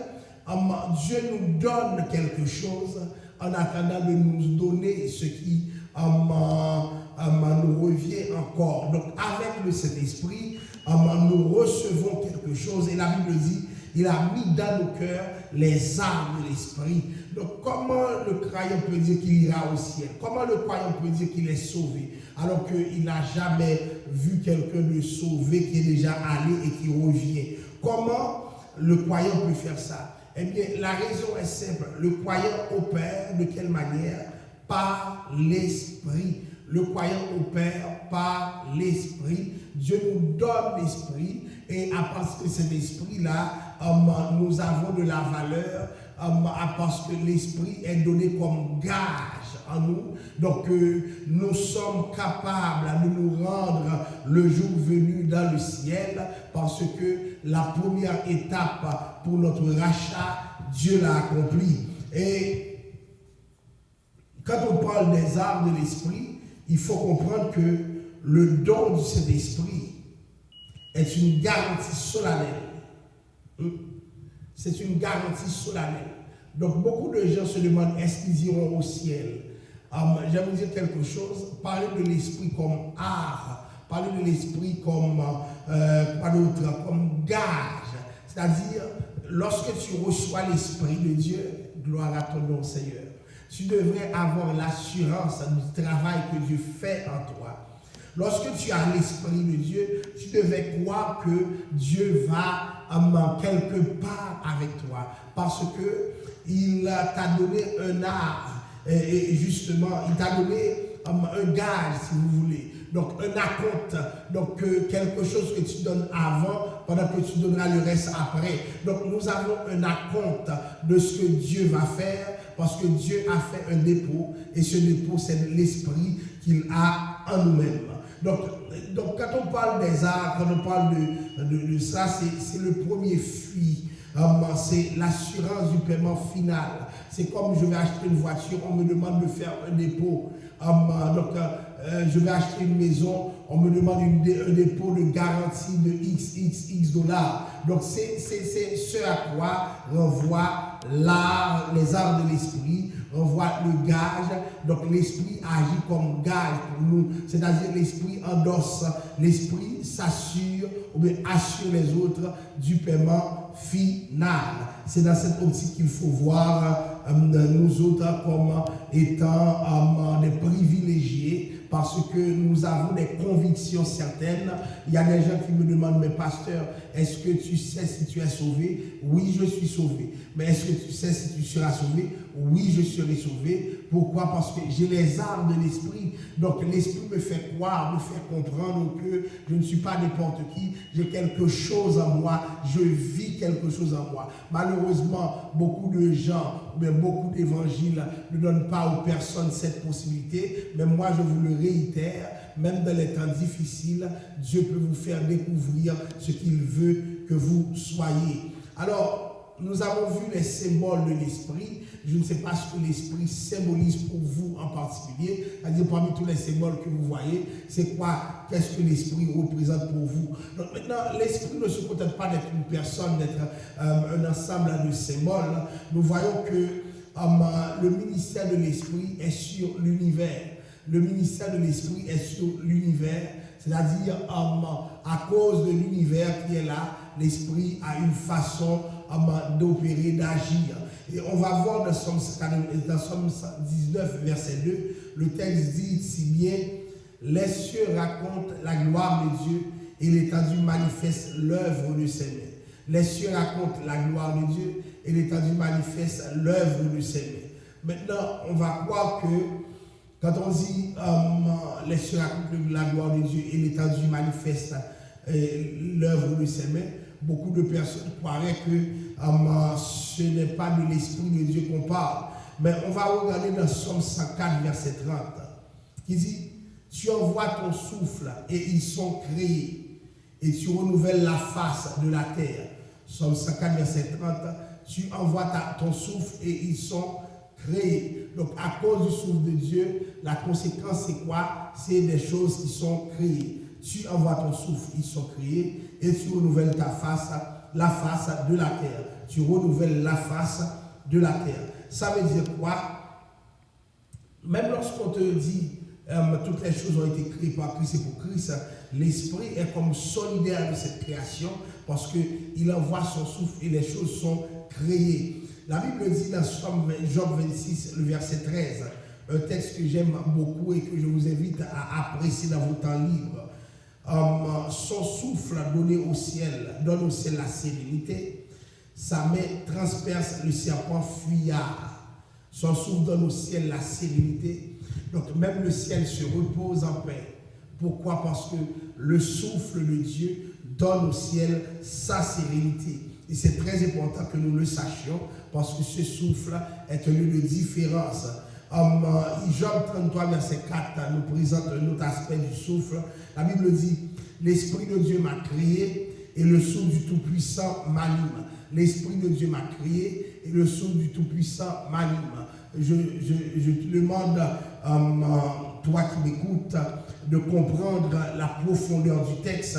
S3: Dieu nous donne quelque chose en attendant de nous donner ce qui nous revient encore. Donc, avec le Saint-Esprit, nous recevons quelque chose et la Bible dit, il a mis dans nos cœurs les armes de l'esprit. Donc comment le croyant peut dire qu'il ira au ciel? Comment le croyant peut dire qu'il est sauvé alors qu'il n'a jamais vu quelqu'un de sauvé qui est déjà allé et qui revient? Comment le croyant peut faire ça? Eh bien, la raison est simple. Le croyant opère de quelle manière? Par l'esprit. Le croyant opère par l'esprit. Dieu nous donne l'esprit et à partir de cet esprit-là, nous avons de la valeur parce que l'esprit est donné comme gage en nous. Donc, nous sommes capables de nous rendre le jour venu dans le ciel parce que la première étape pour notre rachat, Dieu l'a accompli. Et quand on parle des arts de l'esprit, il faut comprendre que le don de cet esprit est une garantie solennelle. C'est une garantie solennelle. Donc beaucoup de gens se demandent est-ce qu'ils iront au ciel? J'aime vous dire quelque chose. Parler de l'esprit comme art, parler de l'esprit comme quoi d'autre, comme gage. C'est-à-dire, lorsque tu reçois l'esprit de Dieu, gloire à ton nom, Seigneur, tu devrais avoir l'assurance du travail que Dieu fait en toi. Lorsque tu as l'esprit de Dieu, tu devais croire que Dieu va quelque part avec toi. Parce qu'il t'a donné un art. Et justement, il t'a donné un gage, si vous voulez. Donc, un acompte. Donc, quelque chose que tu donnes avant, pendant que tu donneras le reste après. Donc, nous avons un acompte de ce que Dieu va faire, parce que Dieu a fait un dépôt, et ce dépôt, c'est l'esprit qu'il a en nous-mêmes. Donc, quand on parle des arts, quand on parle de ça, c'est le premier fruit. C'est l'assurance du paiement final. C'est comme je vais acheter une voiture, on me demande de faire un dépôt. Je vais acheter une maison, on me demande un dépôt de garantie de X dollars. Donc c'est ce à quoi renvoie les arts de l'esprit, renvoie le gage. Donc l'esprit agit comme gage pour nous, c'est-à-dire l'esprit endosse, l'esprit s'assure ou bien assure les autres du paiement final. C'est dans cette optique qu'il faut voir nous autres comme étant des privilégiés parce que nous avons des convictions certaines. Il y a des gens qui me demandent, mais pasteur, est-ce que tu sais si tu es sauvé? Oui, je suis sauvé. Mais est-ce que tu sais si tu seras sauvé? Oui, je serai sauvé. Pourquoi? Parce que j'ai les arts de l'esprit. Donc l'esprit me fait croire, me fait comprendre que je ne suis pas n'importe qui. J'ai quelque chose en moi. Je vis quelque chose en moi. Malheureusement, beaucoup de gens, mais beaucoup d'évangiles ne donnent pas aux personnes cette possibilité. Mais moi, je vous le réitère, même dans les temps difficiles, Dieu peut vous faire découvrir ce qu'il veut que vous soyez. Alors, nous avons vu les symboles de l'esprit. Je ne sais pas ce que l'esprit symbolise pour vous en particulier. C'est-à-dire, parmi tous les symboles que vous voyez, c'est quoi? Qu'est-ce que l'esprit représente pour vous? Donc maintenant, l'esprit ne se contente pas d'être une personne, d'être un ensemble de symboles. Nous voyons que le ministère de l'esprit est sur l'univers. Le ministère de l'esprit est sur l'univers. C'est-à-dire, à cause de l'univers qui est là, l'esprit a une façon d'opérer, d'agir. Et on va voir dans Somme 19, verset 2, le texte dit si bien, Les cieux racontent la gloire de Dieu et l'étendue manifeste l'œuvre de ses mains. Les cieux racontent la gloire de Dieu et l'étendue manifeste l'œuvre de ses mains. Maintenant, on va croire que quand on dit les cieux racontent la gloire de Dieu et l'étendue manifeste l'œuvre de ses mains, beaucoup de personnes croiraient que ce n'est pas de l'Esprit de Dieu qu'on parle. Mais on va regarder dans Somme 104, verset 30, qui dit « Tu envoies ton souffle et ils sont créés, et tu renouvelles la face de la terre. » Somme 104, verset 30, « Tu envoies ton souffle et ils sont créés. » Donc, à cause du souffle de Dieu, la conséquence, c'est quoi? C'est des choses qui sont créées. Tu envoies ton souffle, ils sont créés, et tu renouvelles la face de la terre. Tu renouvelles la face de la terre. Ça veut dire quoi? Même lorsqu'on te dit toutes les choses ont été créées par Christ et pour Christ, l'Esprit est comme solidaire de cette création parce qu'il envoie son souffle et les choses sont créées. La Bible dit dans Job 26, le verset 13, un texte que j'aime beaucoup et que je vous invite à apprécier dans vos temps libres. Son souffle donne au ciel la sérénité. Sa main transperce le serpent fuyard. Son souffle donne au ciel la sérénité. Donc même le ciel se repose en paix. Pourquoi? Parce que le souffle de Dieu donne au ciel sa sérénité. Et c'est très important que nous le sachions parce que ce souffle est un lieu de différence. Job 33, verset 4 nous présente un autre aspect du souffle. La Bible dit « L'Esprit de Dieu m'a créé et le souffle du Tout-Puissant m'anime. » L'Esprit de Dieu m'a créé et le souffle du Tout-Puissant m'anime. Je te demande, toi qui m'écoutes, de comprendre la profondeur du texte.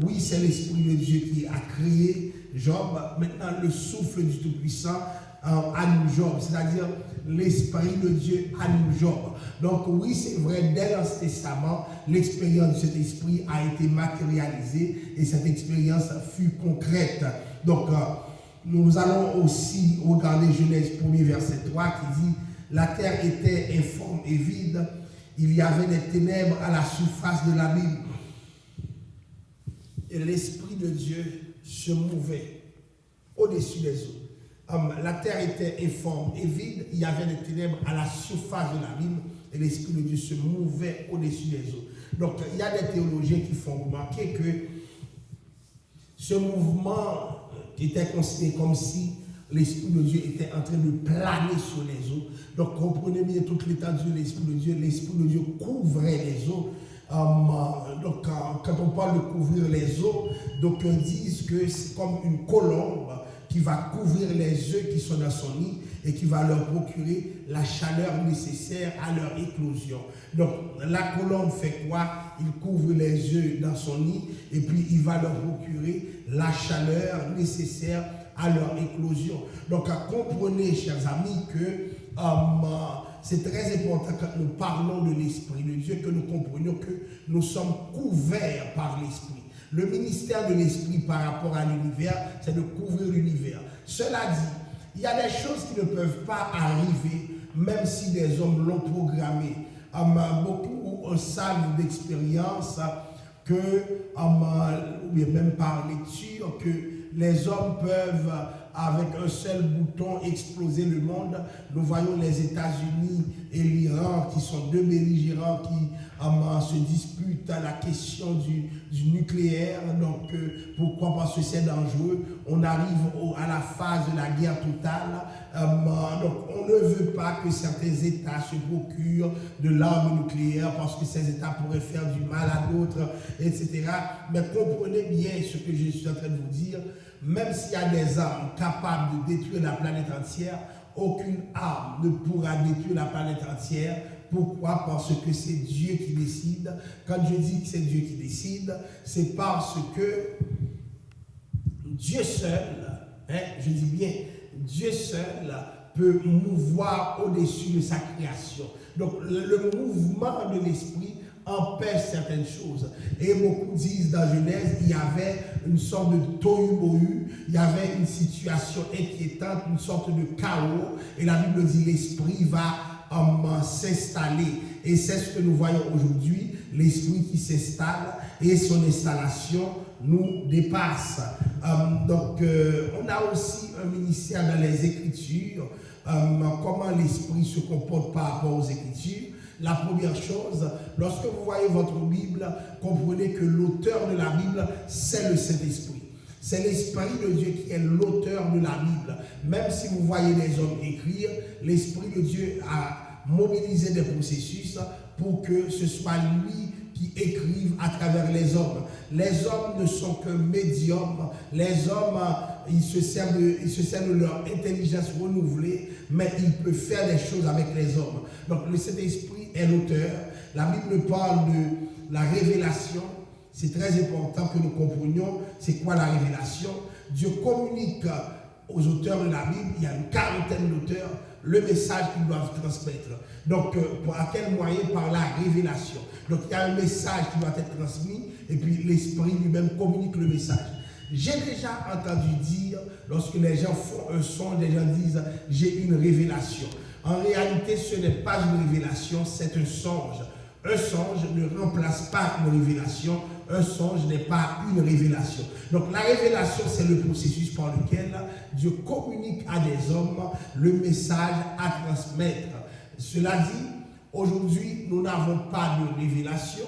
S3: Oui, c'est l'Esprit de Dieu qui a créé Job. Maintenant, le souffle du Tout-Puissant anime Job, c'est-à-dire l'Esprit de Dieu anime Job. Donc oui, c'est vrai, dès l'Ancien Testament, l'expérience de cet esprit a été matérialisée et cette expérience fut concrète. Donc, nous allons aussi regarder Genèse 1er verset 3 qui dit « La terre était informe et vide, il y avait des ténèbres à la surface de l'abîme. Et l'Esprit de Dieu se mouvait au-dessus des eaux. » La terre était informe et vide, il y avait des ténèbres à la surface de l'abîme et l'Esprit de Dieu se mouvait au-dessus des eaux. Donc, il y a des théologiens qui font remarquer que ce mouvement était considéré comme si l'Esprit de Dieu était en train de planer sur les eaux. Donc, comprenez bien toute l'étendue de l'Esprit de Dieu couvrait les eaux. Donc, quand on parle de couvrir les eaux, d'aucuns disent que c'est comme une colombe qui va couvrir les œufs qui sont dans son nid et qui va leur procurer la chaleur nécessaire à leur éclosion. Donc, la colombe fait quoi? Il couvre les œufs dans son nid et puis il va leur procurer la chaleur nécessaire à leur éclosion. Donc, comprenez, chers amis, que c'est très important quand nous parlons de l'Esprit de Dieu, que nous comprenions que nous sommes couverts par l'Esprit. Le ministère de l'Esprit par rapport à l'univers, c'est de couvrir l'univers. Cela dit, il y a des choses qui ne peuvent pas arriver, même si des hommes l'ont programmé. Beaucoup savent d'expérience que, ou bien même par lecture, que les hommes peuvent, avec un seul bouton, exploser le monde. Nous voyons les États-Unis et l'Iran qui sont deux belligérants qui se disputent à la question du nucléaire. Donc, pourquoi? Parce que c'est dangereux. On arrive à la phase de la guerre totale. Donc, on ne veut pas que certains États se procurent de l'arme nucléaire parce que ces États pourraient faire du mal à d'autres, etc. Mais comprenez bien ce que je suis en train de vous dire. Même s'il y a des armes capables de détruire la planète entière, aucune arme ne pourra détruire la planète entière. Pourquoi? Parce que c'est Dieu qui décide. Quand je dis que c'est Dieu qui décide, c'est parce que Dieu seul, je dis bien, Dieu seul peut mouvoir au-dessus de sa création. Donc le mouvement de l'esprit empêche certaines choses. Et beaucoup disent dans Genèse, il y avait une sorte de tohu-bohu, il y avait une situation inquiétante, une sorte de chaos. Et la Bible dit l'esprit va s'installer. Et c'est ce que nous voyons aujourd'hui, l'esprit qui s'installe et son installation nous dépasse. Donc, on a aussi un ministère dans les Écritures, comment l'esprit se comporte par rapport aux Écritures. La première chose, lorsque vous voyez votre Bible, comprenez que l'auteur de la Bible, c'est le Saint-Esprit. C'est l'Esprit de Dieu qui est l'auteur de la Bible. Même si vous voyez des hommes écrire, l'Esprit de Dieu a mobilisé des processus pour que ce soit lui qui écrive à travers les hommes. Les hommes ne sont que médiums. Les hommes, ils se servent de leur intelligence renouvelée, mais ils peuvent faire des choses avec les hommes. Donc le Saint-Esprit est l'auteur. La Bible parle de la révélation. C'est très important que nous comprenions c'est quoi la révélation. Dieu communique aux auteurs de la Bible, il y a une quarantaine d'auteurs, le message qu'ils doivent transmettre. Donc, à quel moyen? Par la révélation. Donc, il y a un message qui doit être transmis et puis l'Esprit lui-même communique le message. J'ai déjà entendu dire, lorsque les gens font un songe, les gens disent « j'ai une révélation ». En réalité, ce n'est pas une révélation, c'est un songe. Un songe ne remplace pas une révélation. Un songe n'est pas une révélation. Donc la révélation, c'est le processus par lequel Dieu communique à des hommes le message à transmettre. Cela dit, aujourd'hui, nous n'avons pas de révélation.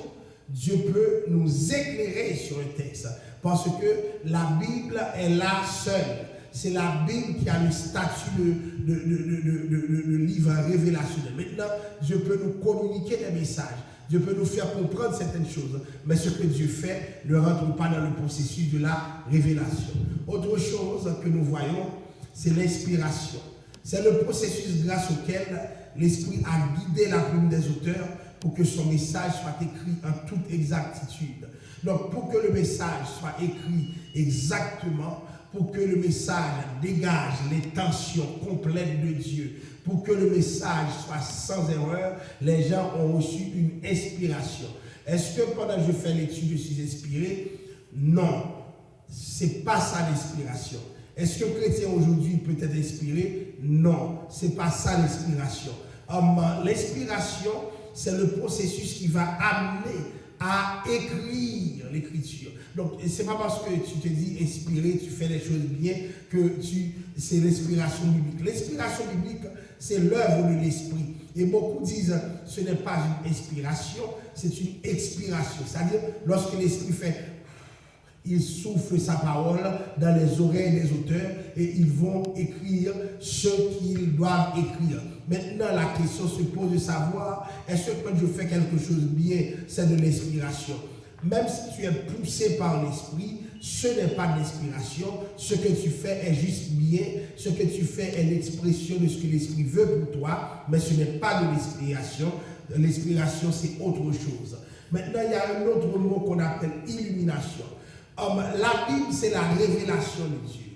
S3: Dieu peut nous éclairer sur un texte parce que la Bible est là seule. C'est la Bible qui a le statut de livre révélationnel. Maintenant, Dieu peut nous communiquer des messages. Dieu peut nous faire comprendre certaines choses. Mais ce que Dieu fait ne rentre pas dans le processus de la révélation. Autre chose que nous voyons, c'est l'inspiration. C'est le processus grâce auquel l'Esprit a guidé la plume des auteurs pour que son message soit écrit en toute exactitude. Donc, pour que le message soit écrit exactement, pour que le message dégage les tensions complètes de Dieu, pour que le message soit sans erreur, les gens ont reçu une inspiration. Est-ce que pendant que je fais l'étude, je suis inspiré? Non, ce n'est pas ça l'inspiration. Est-ce qu'un chrétien aujourd'hui peut être inspiré? Non, ce n'est pas ça l'inspiration. L'inspiration, c'est le processus qui va amener à écrire l'écriture. Donc, ce n'est pas parce que tu te dis inspiré, tu fais les choses bien, que c'est l'inspiration biblique. L'inspiration biblique, c'est l'œuvre de l'esprit. Et beaucoup disent, ce n'est pas une inspiration, c'est une expiration. C'est-à-dire, lorsque l'esprit fait, il souffle sa parole dans les oreilles des auteurs et ils vont écrire ce qu'ils doivent écrire. Maintenant, la question se pose de savoir, est-ce que quand je fais quelque chose bien, c'est de l'inspiration? Même si tu es poussé par l'esprit, ce n'est pas de l'inspiration. Ce que tu fais est juste bien. Ce que tu fais est l'expression de ce que l'esprit veut pour toi, mais ce n'est pas de l'inspiration. L'inspiration, c'est autre chose. Maintenant, il y a un autre mot qu'on appelle illumination. La Bible, c'est la révélation de Dieu.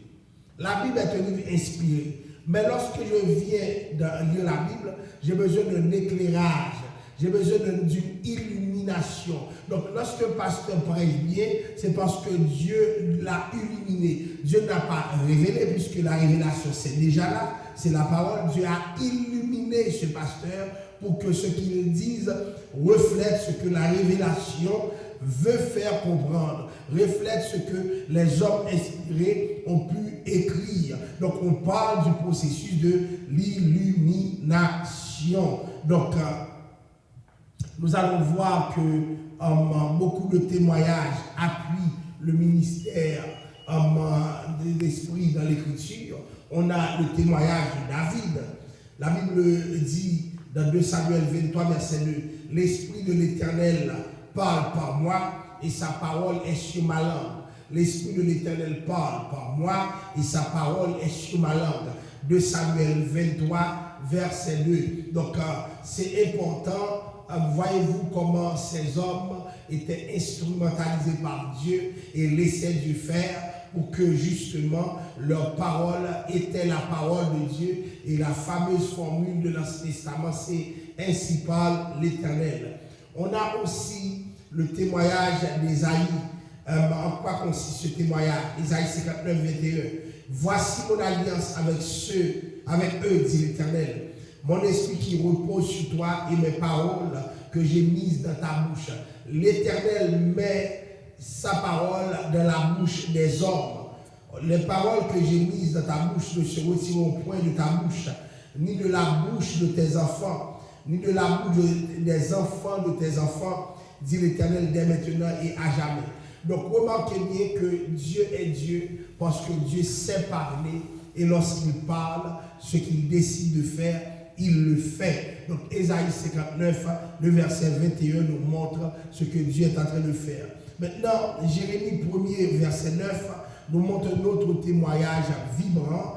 S3: La Bible est un livre inspiré. Mais lorsque je viens de lire la Bible, j'ai besoin d'un éclairage. J'ai besoin d'une illumination. Donc, lorsque un pasteur prêche bien, c'est parce que Dieu l'a illuminé. Dieu n'a pas révélé, puisque la révélation, c'est déjà là. C'est la parole. Dieu a illuminé ce pasteur pour que ce qu'il dise reflète ce que la révélation veut faire comprendre, reflète ce que les hommes inspirés ont pu écrire. Donc, on parle du processus de l'illumination. Donc, nous allons voir que beaucoup de témoignages appuient le ministère de l'esprit dans l'écriture. On a le témoignage de David. La Bible dit dans 2 Samuel 23, verset 2, « L'Esprit de l'Éternel parle par moi et sa parole est sur ma langue. L'Esprit de l'Éternel parle par moi et sa parole est sur ma langue. » 2 Samuel 23, verset 2. Donc, c'est important. Voyez-vous comment ces hommes étaient instrumentalisés par Dieu et laissaient Dieu faire pour que justement leur parole était la parole de Dieu. Et la fameuse formule de l'Ancien Testament, c'est « Ainsi parle l'Éternel ». On a aussi le témoignage d'Ésaïe. En quoi consiste ce témoignage? Ésaïe 59, 21. « Voici mon alliance avec eux, dit l'Éternel. mon esprit qui repose sur toi et mes paroles que j'ai mises dans ta bouche. L'Éternel met sa parole dans la bouche des hommes. Les paroles que j'ai mises dans ta bouche ne se retireront point de ta bouche, ni de la bouche de tes enfants, ni de la bouche des enfants de tes enfants, dit l'Éternel dès maintenant et à jamais. Donc remarquez bien que Dieu est Dieu parce que Dieu sait parler et lorsqu'il parle, ce qu'il décide de faire, il le fait. Donc Ésaïe 59, le verset 21 nous montre ce que Dieu est en train de faire. Maintenant, Jérémie 1er, verset 9, nous montre notre témoignage vibrant.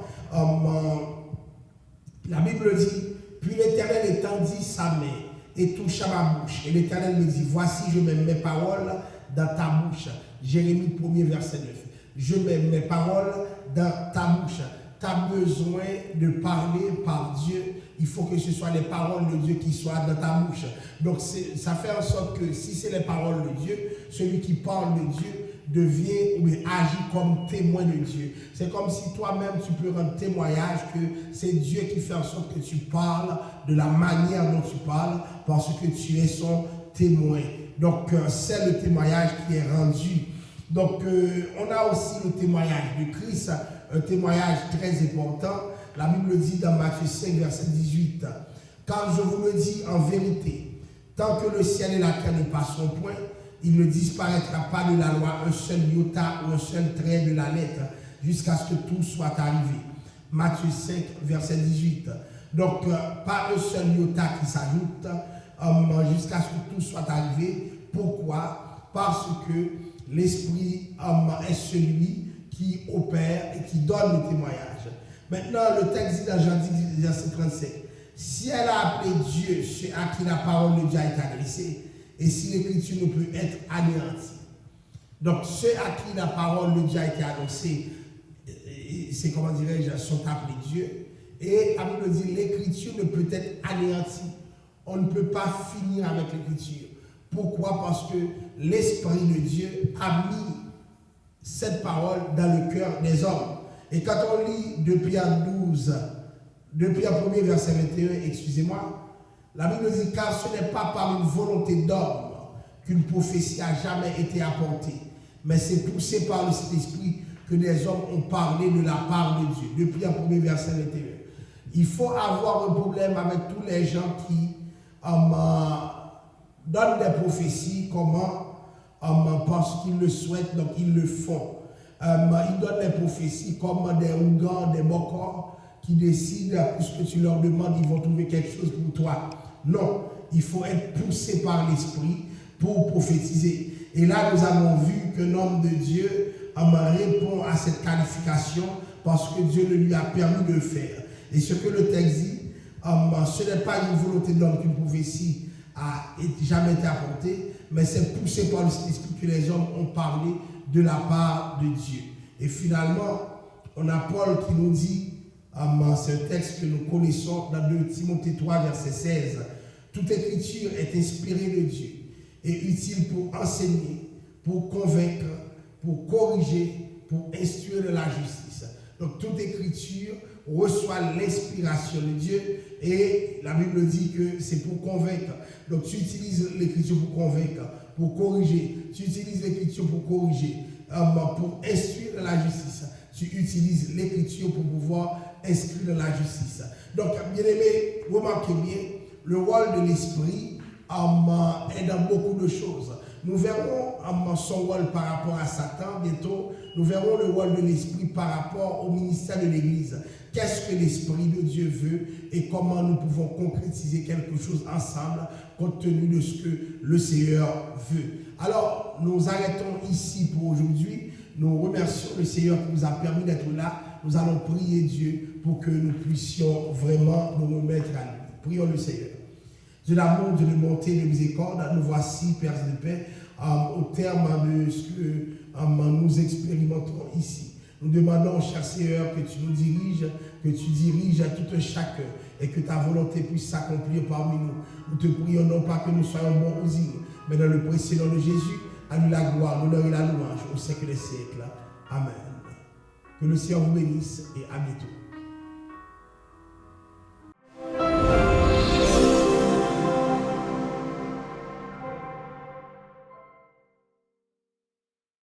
S3: La Bible dit, puis l'Éternel étendit sa main et toucha ma bouche. Et l'Éternel me dit, voici, je mets mes paroles dans ta bouche. Jérémie 1er, verset 9. Je mets mes paroles dans ta bouche. Tu as besoin de parler par Dieu. Il faut que ce soit les paroles de Dieu qui soient dans ta bouche. Donc, ça fait en sorte que si c'est les paroles de Dieu, celui qui parle de Dieu devient ou agit comme témoin de Dieu. C'est comme si toi-même tu peux rendre témoignage que c'est Dieu qui fait en sorte que tu parles de la manière dont tu parles parce que tu es son témoin. Donc, c'est le témoignage qui est rendu. Donc, on a aussi le témoignage de Christ, un témoignage très important. La Bible dit dans Matthieu 5, verset 18, « Car je vous le dis en vérité, tant que le ciel et la terre ne passeront point, il ne disparaîtra pas de la loi un seul iota ou un seul trait de la lettre, jusqu'à ce que tout soit arrivé. » Matthieu 5, verset 18. Donc, pas un seul iota qui s'ajoute jusqu'à ce que tout soit arrivé. Pourquoi? Parce que l'Esprit est celui qui opère et qui donne le témoignage. Maintenant, le texte dit dans Jean 10, verset 37, « Si elle a appelé Dieu, ceux à qui la parole de Dieu a été adressée, et si l'écriture ne peut être anéantie. » Donc, ceux à qui la parole de Dieu a été annoncée, c'est, comment dirais-je, sont appelés Dieu. Et la Bible dit, l'écriture ne peut être anéantie. On ne peut pas finir avec l'écriture. Pourquoi? Parce que l'Esprit de Dieu a mis cette parole dans le cœur des hommes. Et quand on lit de Pierre 12, de Pierre 1er, verset 21, excusez-moi, la Bible dit, car ce n'est pas par une volonté d'homme qu'une prophétie a jamais été apportée, mais c'est poussé par le Saint-Esprit que des hommes ont parlé de la part de Dieu. De Pierre 1er, verset 21. Il faut avoir un problème avec tous les gens qui donnent des prophéties, comment? Parce qu'ils le souhaitent, donc ils le font. Ils donnent des prophéties comme des Ougans, des Bokors, qui décident, puisque tu leur demandes, ils vont trouver quelque chose pour toi. Non, il faut être poussé par l'Esprit pour prophétiser. Et là, nous avons vu qu'un homme de Dieu répond à cette qualification parce que Dieu le lui a permis de le faire. Et ce que le texte dit, ce n'est pas une volonté d'homme qu'une prophétie a jamais été apportée, mais c'est poussé par l'Esprit que les hommes ont parlé de la part de Dieu. Et finalement, on a Paul qui nous dit, c'est un texte que nous connaissons dans 2 Timothée 3, verset 16, « Toute écriture est inspirée de Dieu et utile pour enseigner, pour convaincre, pour corriger, pour instruire de la justice. » Donc toute écriture reçoit l'inspiration de Dieu et la Bible dit que c'est pour convaincre. Donc tu utilises l'écriture pour convaincre, pour corriger. Tu utilises l'écriture pour corriger, pour instruire de la justice. Tu utilises l'écriture pour pouvoir inscrire de la justice. Donc, bien aimé, remarquez bien, le rôle de l'Esprit est dans beaucoup de choses. Nous verrons son rôle par rapport à Satan bientôt. Nous verrons le rôle de l'Esprit par rapport au ministère de l'Église. Qu'est-ce que l'Esprit de Dieu veut et comment nous pouvons concrétiser quelque chose ensemble compte tenu de ce que le Seigneur veut. Alors, nous arrêtons ici pour aujourd'hui. Nous remercions le Seigneur qui nous a permis d'être là. Nous allons prier Dieu pour que nous puissions vraiment nous remettre à lui. Prions le Seigneur. Dieu d'amour, Dieu de bonté, de miséricorde, nous voici, Père de paix, au terme de ce que nous expérimentons ici. Nous demandons, cher Seigneur, que tu nous diriges, que tu diriges à tout un chacun et que ta volonté puisse s'accomplir parmi nous. Nous te prions non pas que nous soyons bons aux îles, mais dans le précieux nom de Jésus, à nous la gloire, l'honneur et la louange au siècle des siècles. Amen. Que le Seigneur vous bénisse et à bientôt.